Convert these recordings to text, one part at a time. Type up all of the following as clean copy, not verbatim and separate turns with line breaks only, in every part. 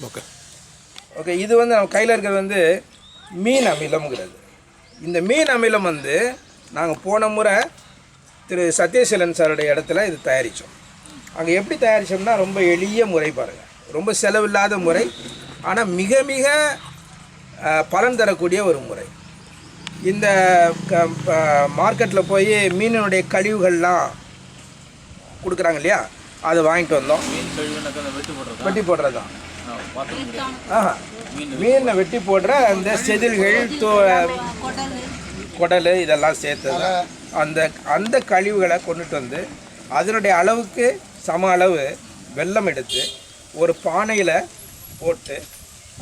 Okay okay. இது வந்து நம்ம கையில் இருக்கிறது வந்து மீன் அமிலம்ங்கிறது. இந்த மீன் அமிலம் வந்து நாங்கள் போன முறை திரு சத்யசீலன் சாருடைய இடத்துல இது தயாரித்தோம். அங்கே எப்படி தயாரித்தோம்னா ரொம்ப எளிய முறை பாருங்கள், ரொம்ப செலவில்லாத முறை, ஆனால் மிக மிக பலன் தரக்கூடிய ஒரு முறை. இந்த மார்க்கெட்டில் போய் மீனினுடைய கழிவுகள்லாம் கொடுக்குறாங்க இல்லையா, அதை வாங்கிட்டு வந்தோம். வெட்டி போடுறது தான். மீனை வெட்டி போடுற அந்த செதில்கள், குடல் இதெல்லாம் சேர்த்து அந்த அந்த கழிவுகளை கொண்டுட்டு வந்து அதனுடைய அளவுக்கு சம அளவு வெல்லம் எடுத்து ஒரு பானையில் போட்டு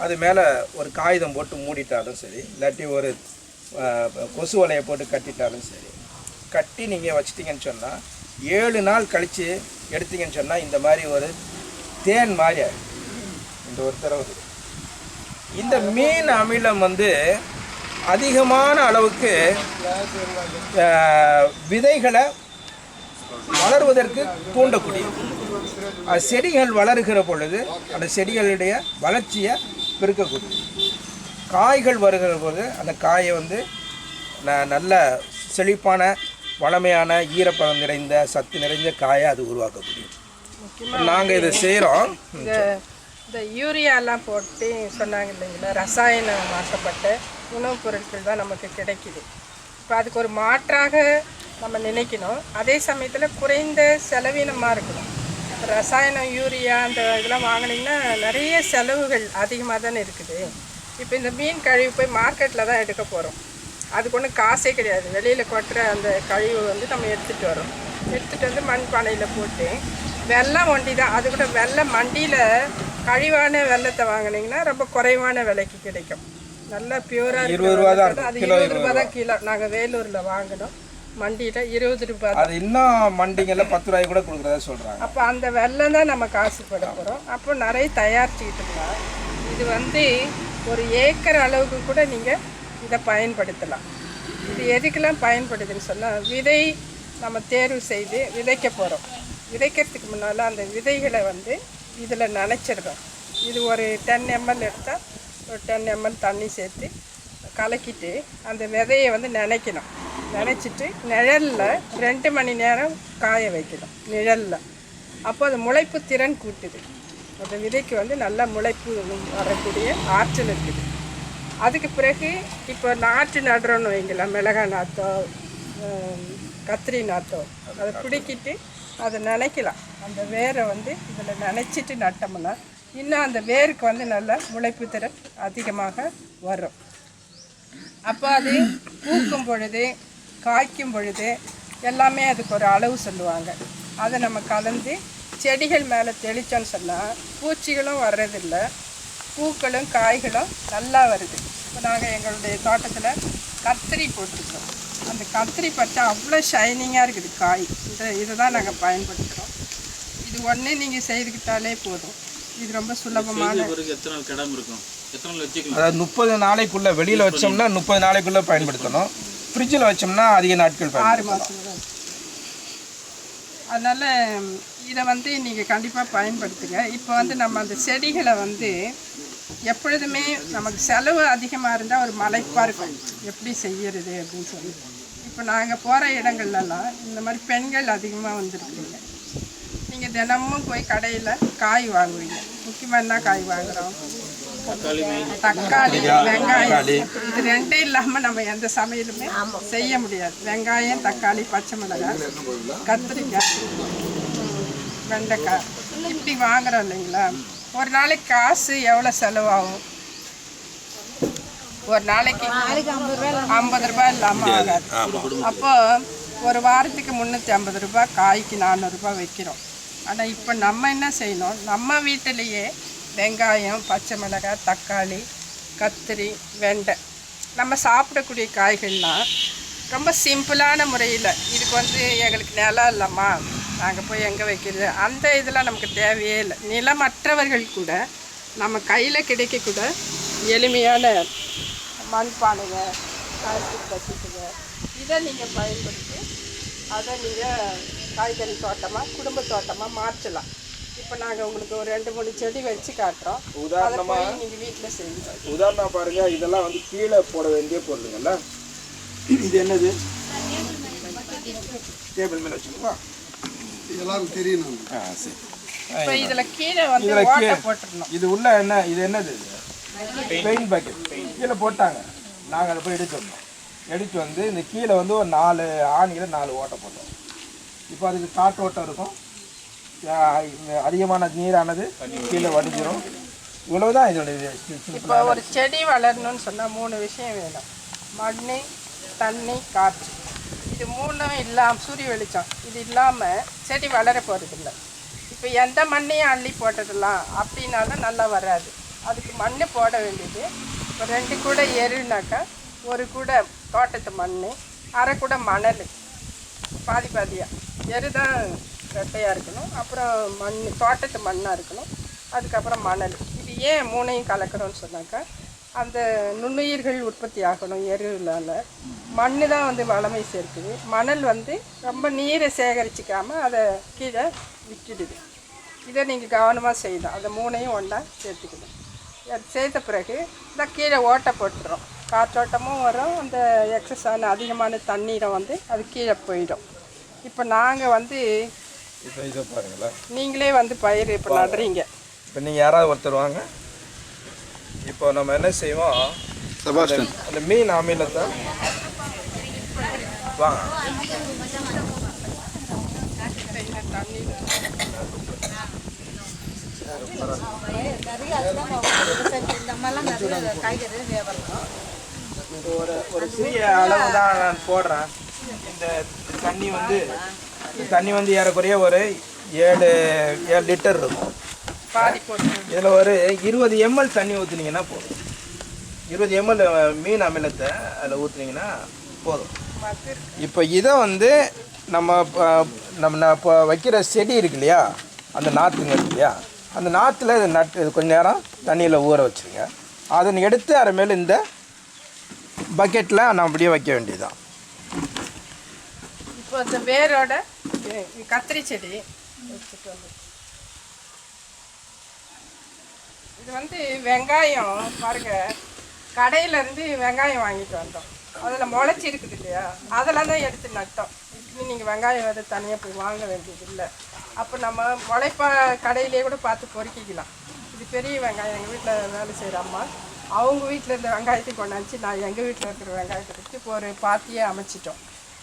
அது மேலே ஒரு காகிதம் போட்டு மூடிட்டாலும் சரி, இல்லாட்டி ஒரு கொசு வலையை போட்டு கட்டிட்டாலும் சரி, கட்டி நீங்கள் வச்சிட்டிங்கன்னு சொன்னால் 7 நாள் கழித்து எடுத்தீங்கன்னு சொன்னால் இந்த மாதிரி ஒரு தேன் மாதிரி இந்த ஒரு தடவை. இந்த மீன் அமிலம் வந்து அதிகமான அளவுக்கு விதைகளை வளர்வதற்கு தூண்டக்கூடியது. செடிகள் வளருகிற பொழுது அந்த செடிகளுடைய வளர்ச்சியை பெருக்கக்கூடியது. காய்கள் வருகிற போது அந்த காயை வந்து நல்ல செழிப்பான வளமையான ஈரப்பதம் நிறைந்த சத்து நிறைந்த காயை அது உருவாக்கக்கூடியது. நாங்கள் இதை செய்கிறோம்.
இந்த யூரியாலாம் போட்டு சொன்னாங்க இல்லைங்களா, ரசாயனம் மாற்றப்பட்ட உணவுப் பொருட்கள் தான் நமக்கு கிடைக்கிது. இப்போ அதுக்கு ஒரு மாற்றாக நம்ம நினைக்கணும். அதே சமயத்தில் குறைந்த செலவீனமாக இருக்கணும். ரசாயனம் யூரியா அந்த இதெல்லாம் வாங்கினீங்கன்னா நிறைய செலவுகள் அதிகமாக தானே இருக்குது. இப்போ இந்த மீன் கழிவு போய் மார்க்கெட்டில் தான் எடுக்க போகிறோம். அதுக்கு ஒன்றும் காசே கிடையாது. வெளியில் கொட்டுற அந்த கழிவு வந்து நம்ம எடுத்துகிட்டு வரோம். எடுத்துகிட்டு வந்து மண் பானையில் போட்டு வெல்லம் ஒண்டி தான். அது கூட வெல்லம் மண்டியில் கழிவான வெல்லத்தை வாங்கினீங்கன்னா ரொம்ப குறைவான விலைக்கு கிடைக்கும். நல்லா பியூராக இருக்குது. அது 20 ரூபா தான் கிலோ. நாங்கள் வேலூரில் வாங்கினோம். மண்டியில் 20 ரூபா.
அது இன்னும் மண்டிங்களில் 10 ரூபாய் கூட கொடுக்குறதா சொல்கிறாங்க.
அப்போ அந்த வெல்லம் தான் நம்ம காசு பட போகிறோம். அப்போ நிறைய தயாரிச்சுக்கிட்டோம்னா இது வந்து ஒரு ஏக்கர் அளவுக்கு கூட நீங்கள் இதை பயன்படுத்தலாம். இது எதுக்கெல்லாம் பயன்படுதுன்னு சொன்னால், விதை நம்ம தேர்வு செய்து விதைக்க போகிறோம். விதைக்கிறதுக்கு முன்னால் அந்த விதைகளை வந்து இதில் நனைச்சிடுறோம். இது ஒரு 10 ml எடுத்தால் ஒரு 10 ml தண்ணி சேர்த்து கலக்கிட்டு அந்த விதையை வந்து நினைக்கணும். நினச்சிட்டு நிழலில் 2 மணி நேரம் காய வைக்கணும் நிழலில். அப்போ அது முளைப்பு திறன் கூட்டுது. அந்த விதைக்கு வந்து நல்லா முளைப்பு வரக்கூடிய ஆற்றல் இருக்குது. அதுக்கு பிறகு இப்போ நாற்று நடுறோன்னு வைங்களேன், மிளகாய் நாற்றோ கத்திரி நாற்றோ, அதை பிடிக்கிட்டு அதை நினைக்கலாம். அந்த வேரை வந்து இதில் நினச்சிட்டு நட்டோம்னா இன்னும் அந்த வேருக்கு வந்து நல்ல முளைப்பு திறன் அதிகமாக வரும். அப்போ அது பூக்கும் பொழுது காய்க்கும் பொழுது எல்லாமே அதுக்கு ஒரு அளவு சொல்லுவாங்க. அதை நம்ம கலந்து செடிகள் மேலே தெளித்தோன்னு சொன்னால் பூச்சிகளும் வர்றதில்லை, பூக்களும் காய்களும் நல்லா வருது. இப்போ நாங்கள் எங்களுடைய தோட்டத்தில் கத்திரி போட்டிருக்கோம். அந்த கத்திரி பச்சை அவ்வளோ ஷைனிங்காக இருக்குது காய். இதை தான் நாங்கள் பயன்படுத்துகிறோம். இது ஒன்றே நீங்கள் செய்துக்கிட்டாலே போதும். இது ரொம்ப சுலபமான.
அதாவது 30 நாளைக்குள்ளே வெளியில் வச்சோம்னா 30 நாளைக்குள்ளே பயன்படுத்தணும். ஃப்ரிட்ஜில் வச்சோம்னா அதிக நாட்கள்
6 மாதம். அதனால் இதை வந்து நீங்கள் கண்டிப்பாக பயன்படுத்துங்க. இப்போ வந்து நம்ம அந்த செடிகளை வந்து எப்பொழுதுமே நமக்கு செலவு அதிகமாக இருந்தால் ஒரு மலைப்பாக இருக்கும், எப்படி செய்யறது அப்படின்னு சொல்லி. இப்போ நாங்கள் போகிற இடங்கள்லாம் இந்த மாதிரி பெண்கள் அதிகமாக வந்துருக்குறீங்க. நீங்கள் தினமும் போய் கடையில் காய் வாங்குவீங்க. முக்கியமாக என்ன காய் வாங்குகிறோம்? தக்காளி, வெங்காயம். இது ரெண்டே இல்லாமல் நம்ம எந்த சமையலுமே செய்ய முடியாது. வெங்காயம், தக்காளி, பச்சை மிளகாய், கத்திரிக்காய், வெண்டைக்காய் இப்படி வாங்குறோம் இல்லைங்களா. ஒரு நாளைக்கு காசு எவ்வளோ செலவாகும்? ஒரு நாளைக்கு 50 ரூபாய் இல்லாமல் ஆகாது. அப்போ ஒரு வாரத்துக்கு 350 ரூபாய், காய்க்கு 400 ரூபாய் வைக்கிறோம். ஆனால் இப்போ நம்ம என்ன செய்யணும், நம்ம வீட்டிலையே வெங்காயம், பச்சை மிளகாய், தக்காளி, கத்திரி, வெண்டை நம்ம சாப்பிடக்கூடிய காய்கள்லாம் ரொம்ப சிம்பிளான முறையில். இதுக்கு வந்து எங்களுக்கு நிலம் இல்லைம்மா, நாங்கள் போய் எங்கே வைக்கிறது, அந்த இதெல்லாம் நமக்கு தேவையே இல்லை. நிலமற்றவர்கள் கூட நம்ம கையில் கிடைக்கக்கூட எளிமையான மண்பானைங்க, பிளாஸ்டிக் பக்கெட்டுங்க, இதை நீங்கள் பயன்படுத்தி அதை நீங்கள் காய்கறி தோட்டமாக, குடும்ப தோட்டமாக மாற்றலாம். இப்போ நாங்கள் உங்களுக்கு ஒரு 2-3 செடி வச்சு காட்டுறோம்.
உதாரணமாக
நீங்கள் வீட்டில் செய்யுங்க.
உதாரணமாக பாருங்கள், இதெல்லாம் வந்து கீழே போட வேண்டிய பொருளுங்கள்ல. இது என்னது? டேபிள் மேலே வச்சுக்கோமா,
இதெல்லாம் தெரியணும்.
சரி.
இப்போ இதில் கீழே வந்து ஓட்டை போட்டுடணும்.
இது உள்ள என்ன, இது என்னது? Paint bucket. கீழே போட்டாங்க, நாங்கள் அதை போய் எடுத்து வந்தோம். எடுத்து வந்து இந்த கீழே வந்து ஒரு 4 ஆணியில் 4 ஓட்டை போட்டோம். இப்போ அதுக்கு காற்றோட்டம் இருக்கும், அதிகமான நீரானது கீழே வடிஞ்சிடும். இவ்வளவுதான் இதோடைய.
இப்போ ஒரு செடி வளரணும்னு சொன்னால் 3 விஷயம் வேணும்: மண், தண்ணி, காற்று. இது 3ம் இல்லாமல், சூரிய வெளிச்சம் இது இல்லாமல் செடி வளர போகிறதில்ல. இப்போ எந்த மண்ணையும் அள்ளி போட்டுடலாம் அப்படின்னாலும் நல்லா வராது. அதுக்கு மண் போட வேண்டியது. இப்போ 2 கூடை எருனாக்கா 1 கூடை தோட்டத்து மண், அரை கூடை மணல், பாதி பாதியாக. எரு தான் ரெட்டையாக இருக்கணும், அப்புறம் மண் தோட்டத்து மண்ணாக இருக்கணும், அதுக்கப்புறம் மணல். இது ஏன் 3ஐயும் கலக்கிறோன்னு சொன்னாக்கா, அந்த நுண்ணுயிர்கள் உற்பத்தி ஆகணும். எருவில் மண் தான் வந்து வளமை சேர்க்குது. மணல் வந்து ரொம்ப நீரை சேகரிச்சிக்காமல் அதை கீழே விட்டுடுது. இதை நீங்கள் கவனமாக செய்யணும். அதை 3ஐயும் ஒன்றா சேர்த்துக்கணும். சேர்த்த பிறகு இந்த கீழே ஓட்டை போட்டுறோம். காற்றோட்டமும் வரும், அந்த எக்ஸஸான அதிகமான தண்ணீரை வந்து அது கீழே போயிடும். இப்போ நாங்கள் வந்து
இப்போ இதை பாருங்களா,
நீங்களே வந்து பயிர் இப்போ நடுறீங்க.
இப்போ நீங்கள் யாராவது ஒருத்தர் வாங்க. இப்போ நம்ம என்ன செய்வோம், அந்த மீன் அமிலத்தை வாங்க. ஒரு சிறிய அளவு தான் நான் போடுறேன். இந்த தண்ணி வந்து ஏறக்குறைய ஒரு 7 லிட்டர் இருக்கும். இதில் ஒரு 20 ml தண்ணி ஊற்றுனீங்கன்னா போதும். 20 ml மீன் அமிலத்தை அதில் ஊற்றுனீங்கன்னா போதும். இப்போ இதை வந்து நம்ம இப்போ வைக்கிற செடி இருக்கு இல்லையா, அந்த நாற்றுங்க இருக்கு இல்லையா, அந்த நாற்றுல இதை நட்டு கொஞ்சம் நேரம் தண்ணியில் ஊற வச்சுருங்க. அதை எடுத்து அதை மேலே இந்த பக்கெட்டில் நம்ம அப்படியே வைக்க வேண்டியதுதான்.
இப்போ இந்த வேரோட கத்திரி செடி வச்சுட்டு வந்து இது வந்து வெங்காயம் பாருங்க, கடையிலேருந்து வெங்காயம் வாங்கிட்டு வந்தோம். அதில் முளைச்சி இருக்குது இல்லையா, அதெல்லாம் தான் எடுத்து நட்டோம். இப்படி நீங்கள் வெங்காயம் வந்து தனியாக போய் வாங்க வேண்டியது இல்லை. அப்போ நம்ம முளைப்பா கடையிலே கூட பார்த்து பொறுக்கிக்கலாம். இது பெரிய வெங்காயம். எங்கள் வீட்டில் வேலை செய்கிற அம்மா அவங்க வீட்டில் இருந்த வெங்காயத்தை கொண்டாந்துச்சு, நான் எங்கள் வீட்டில் இருக்கிற வெங்காயத்தை வச்சு இப்போ ஒரு பாத்தியே அமைச்சிட்டோம்.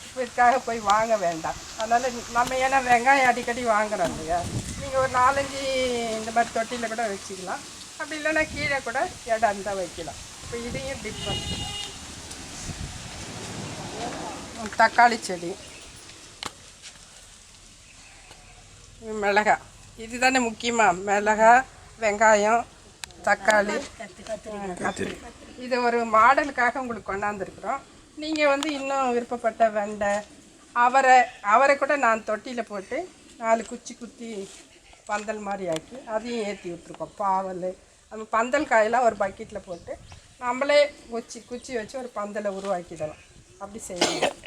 இப்போ இதுக்காக போய் வாங்க வேண்டாம். அதனால் நம்ம ஏன்னா வெங்காயம் அடிக்கடி வாங்குறோம் இல்லையா, நீங்கள் ஒரு 4-5 இந்த மாதிரி தொட்டியில் கூட வச்சுக்கலாம். அப்படி இல்லைன்னா கீழே கூட இடம் இருந்தால் வைக்கலாம். இப்போ இதையும் டிஃப்ரெண்ட். தக்காளி செடி, மிளகாய், இது தானே முக்கியமாக. மிளகாய், வெங்காயம், தக்காளி, கத்திரி. இது ஒரு மாடலுக்காக உங்களுக்கு கொண்டாந்துருக்குறோம். நீங்கள் வந்து இன்னும் விருப்பப்பட்ட வெண்டை, அவரை கூட நான் தொட்டியில் போட்டு 4 குச்சி குத்தி பந்தல் மாதிரி ஆக்கி அதையும் ஏற்றி விட்டுருக்கோம். பாவல், நம்ம பந்தல் காயெல்லாம் ஒரு பக்கெட்டில் போட்டு நம்மளே குச்சி வச்சு ஒரு பந்தலை உருவாக்கிடலாம். அப்படி செய்யணும்.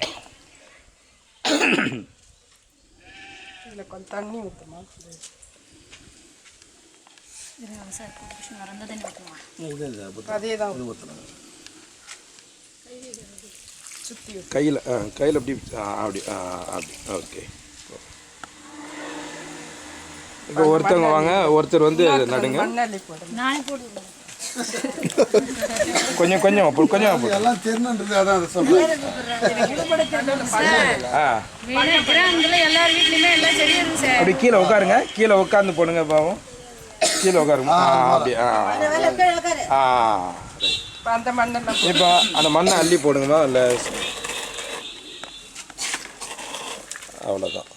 இதில் கொஞ்சம் தண்ணி ஊற்றுமா, அதே தான் சுற்றி
கையில் அப்படி அப்படி அப்படி. ஓகே. இப்போ ஒருத்தவங்க வாங்க, ஒருத்தர் வந்து நடுங்க.
மண்ணள்ளி போடுங்க.
கொஞ்சம் கொஞ்சம் கொஞ்சம்
எல்லாம் தெரியணுன்றது அதான் அதை சொல்கிறேன்.
அப்படி கீழே உட்காருங்க, கீழே உட்காந்து போடுங்க பாவம். கீழே உட்காருங்க. அப்படி
அந்த மண்ணெல்லாம்
இப்போ அந்த மண்ணை அள்ளி போடுங்கம்மா. இல்லை அவ்வளோதான்.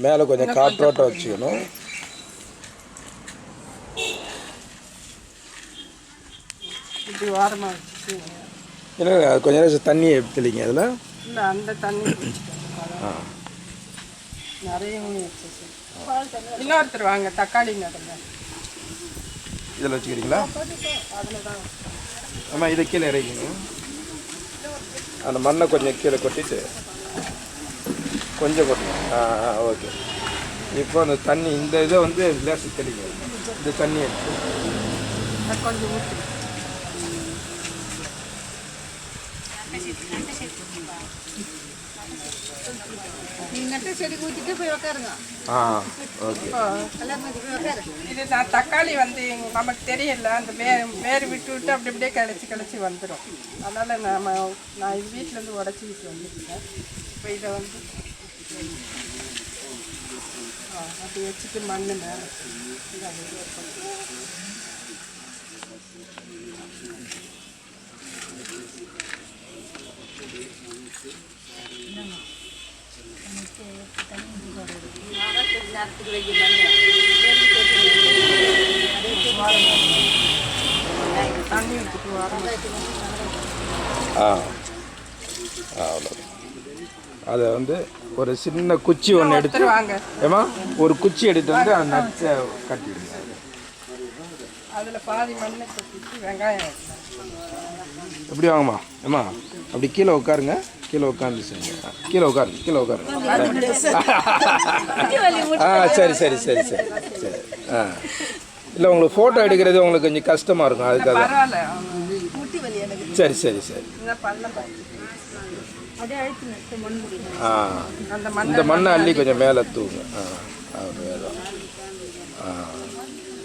மேலே கொஞ்சம் காற்றோட்டம் வச்சுக்கணும்.
இப்படி வாரமாக வச்சு
இல்லை கொஞ்சம் நேரம் தண்ணி தெளிங்க அதில்.
இல்லை அந்த தண்ணி நிறைய இன்னொருத்தர் வாங்க, தக்காளி நடுங்க.
இதில் வச்சுக்கிறீங்களா?
அதில் தான்.
ஆமாம், இதை கீழே இறக்கிங்க. அந்த மண்ணை கொஞ்சம் கீழே கொட்டிட்டு கொஞ்சம் கொட்டணும். ஓகே. இப்போ அந்த தண்ணி இந்த இதை வந்து லேசு தெளிக்கும். இந்த தண்ணி எடுத்து
கொஞ்சம் ஊற்றி
ஓகே.
இது நான் தக்காளி வந்து நமக்கு தெரியல, அந்த வேறு விட்டு விட்டு அப்படி அப்படியே கிளச்சி வந்துடும். அதனால் நான் இது வீட்டிலேருந்து உடச்சிக்கிட்டு வந்துருக்கேன். இப்போ இதை வந்து அப்படி வச்சுட்டு மண் மேலே தண்ணி ஊற்றிட்டு வரோம்.
அவ்வளோ. அதை வந்து ஒரு சின்ன குச்சி ஒன்று எடுத்து
வாங்க,
ஏமா ஒரு குச்சி எடுத்து வந்து அந்த நட்ஸை கட்டிடுங்க.
அதில் பாதி மண்ணை கொட்டிட்டு வெங்காயம்
எப்படி வாங்கம்மா ஏம்மா அப்படி கீழே உட்காருங்க. கீழே உட்காந்து செய்யுங்க. கீழே உட்காருங்க. சரி சரி சரி சரி சரி. இல்லை உங்களுக்கு ஃபோட்டோ எடுக்கிறது உங்களுக்கு கொஞ்சம் கஷ்டமாக இருக்கும், அதுக்காக. சரி சரி சரி. இந்த மண்ணை அள்ளி கொஞ்சம் மேலே தூங்க.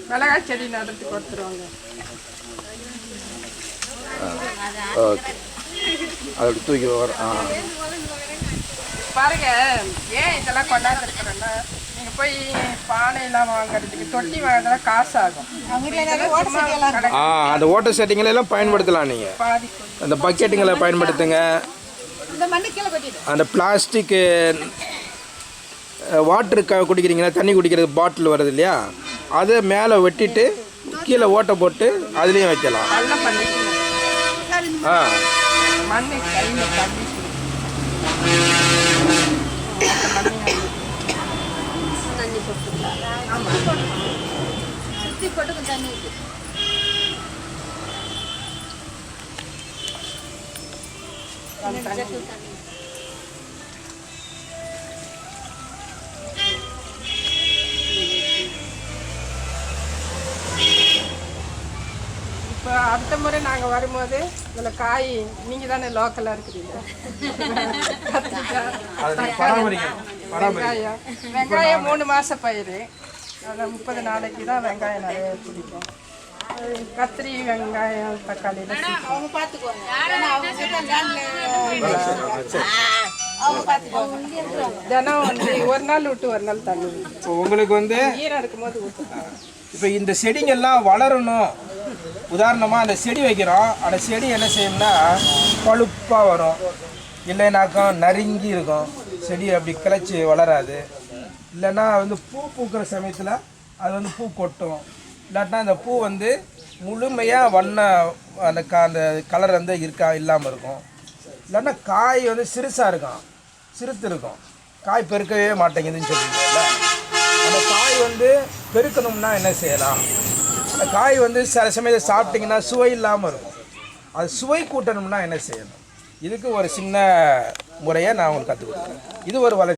மிளகாய் செடி நடத்தி கொடுத்துருவாங்க.
ஓகே. அப்படி தூக்கி வர.
பாருங்க, ஏன் இதெல்லாம் கொண்டாந்துருக்குறேன்னா, நீங்கள் போய் பானையெல்லாம் வாங்குறதுக்கு தொட்டி வாங்குறதுல காசு ஆகும்.
அந்த ஓட்டர் செட்டிங்களை எல்லாம் பயன்படுத்தலாம். நீங்கள்
பாதி
அந்த பக்கெட்டுங்களை பயன்படுத்துங்க. அந்த பிளாஸ்டிக்கு வாட்டரு குடிக்கிறீங்களா, தண்ணி குடிக்கிறது பாட்டில் வருது இல்லையா, அதை மேலே வெட்டிட்டு கீழே ஓட்டை போட்டு அதுலேயும் வைக்கலாம்.
நல்லா பண்ணிக்கணும். மண்ணை கையில் தண்ணி இப்போ அடுத்த முறை நாங்கள் வரும்போது இதில் காய் நீங்கள் தானே லோக்கலாக இருக்கிறீங்க. வெங்காயம் 3 மாத பயிர், அதில் 30 நாளைக்கு தான் வெங்காயம் நிறைய பிடிக்கும். கத்திரி வெங்காயம் தக்காளி தினம் வந்து ஒரு நாள் விட்டு ஒரு நாள் தண்ணி
உங்களுக்கு வந்து
ஈரம் இருக்கும்போது ஊற்றலாம்.
இப்போ இந்த செடிங்கெல்லாம் வளரணும். உதாரணமாக அந்த செடி வைக்கிறோம், அந்த செடி என்ன செய்யும்னா பழுப்பாக வரும், இல்லைனாக்கா நறுங்கி இருக்கும் செடி, அப்படி கிளச்சி வளராது. இல்லைன்னா வந்து பூ பூக்கிற சமயத்தில் அது வந்து பூ கொட்டும். இல்லாட்டினா அந்த பூ வந்து முழுமையாக அந்த கலர் வந்து இல்லாமல் இருக்கும். இல்லைன்னா காய் வந்து சிறுசாக இருக்கும், சிறுத்து இருக்கும், காய் பெருக்கவே மாட்டேங்குதுன்னு சொல்லிடுவோம்ல. அந்த காய் வந்து பெருக்கணும்னா என்ன செய்யலாம்? அந்த காய் வந்து சில சமயத்தை சாப்பிட்டிங்கன்னா சுவை இல்லாமல் இருக்கும். அது சுவை கூட்டணும்னா என்ன செய்யணும்? இதுக்கு ஒரு சின்ன முறையை நான் உங்களுக்கு கற்றுக் கொடுக்குறேன். இது ஒரு வளர்ச்சி.